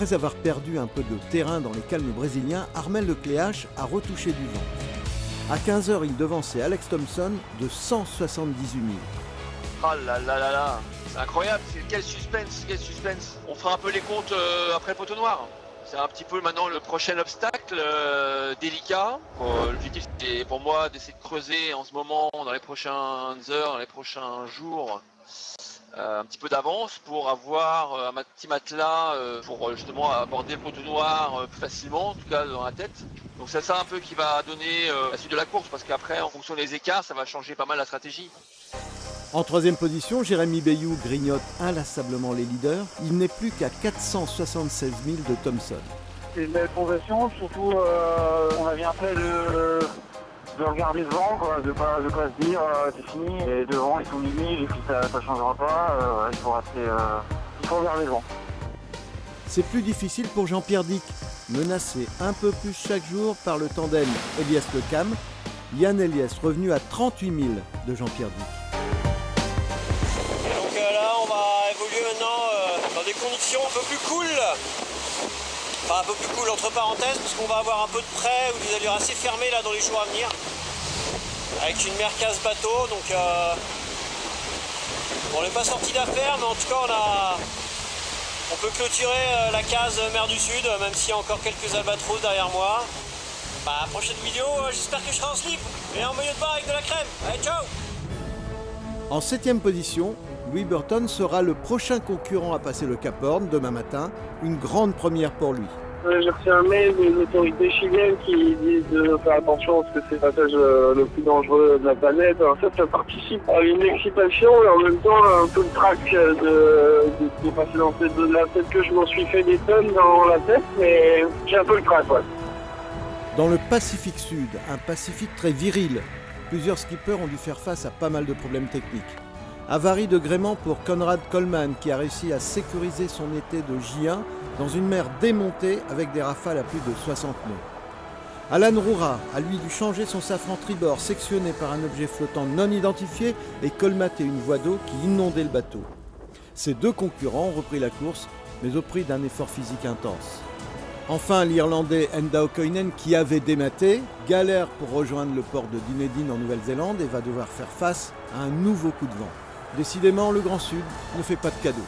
Après avoir perdu un peu de terrain dans les calmes brésiliens, Armel Lecléache a retouché du vent. À 15h, il devançait Alex Thomson de 178 000. Oh là là là là, c'est incroyable, quel suspense, quel suspense. On fera un peu les comptes après le poteau noir. C'est un petit peu maintenant le prochain obstacle délicat. L'objectif c'est pour moi d'essayer de creuser en ce moment, dans les prochaines heures, dans les prochains jours, un petit peu d'avance pour avoir un petit matelas pour justement aborder le poteau noir plus facilement, en tout cas dans la tête. Donc c'est ça un peu qui va donner la suite de la course, parce qu'après en fonction des écarts ça va changer pas mal la stratégie. En troisième position, Jérémy Bayou grignote inlassablement les leaders. Il n'est plus qu'à 476 000 de Thomson. C'est une belle progression, surtout on a bien fait de regarder devant, quoi, de pas se dire c'est fini, et devant ils sont mini, et puis ça changera pas, il faut regarder devant. C'est plus difficile pour Jean-Pierre Dick, menacé un peu plus chaque jour par le tandem Eliès-Lecam. Yann Eliès revenu à 38 000 de Jean-Pierre Dick. Donc là on va évoluer maintenant dans des conditions un peu plus cool. Enfin un peu plus cool entre parenthèses, parce qu'on va avoir un peu de près ou des allures assez fermées là dans les jours à venir. Avec une mer casse-bateau, donc on n'est pas sorti d'affaire, mais en tout cas on peut clôturer la case mer du Sud, même s'il y a encore quelques albatros derrière moi. Bah prochaine vidéo, j'espère que je serai en slip et en maillot de bain avec de la crème. Allez, ciao! En 7e position, Louis Burton sera le prochain concurrent à passer le Cap Horn demain matin, une grande première pour lui. J'ai reçu un mail des autorités chiliennes qui disent de faire attention parce que c'est le passage le plus dangereux de la planète. En fait, ça participe à une excitation et en même temps un peu le trac de passer dans cette zone-là. Peut-être que je m'en suis fait des tonnes dans la tête, mais j'ai un peu le trac, ouais. Dans le Pacifique Sud, un Pacifique très viril, plusieurs skippers ont dû faire face à pas mal de problèmes techniques. Avarie de gréement pour Conrad Coleman qui a réussi à sécuriser son été de J1 dans une mer démontée avec des rafales à plus de 60 nœuds. Alan Roura a lui dû changer son safran tribord sectionné par un objet flottant non identifié et colmater une voie d'eau qui inondait le bateau. Ces deux concurrents ont repris la course, mais au prix d'un effort physique intense. Enfin, l'Irlandais Enda O'Coinen, qui avait dématé, galère pour rejoindre le port de Dunedin en Nouvelle-Zélande et va devoir faire face à un nouveau coup de vent. Décidément, le Grand Sud ne fait pas de cadeaux.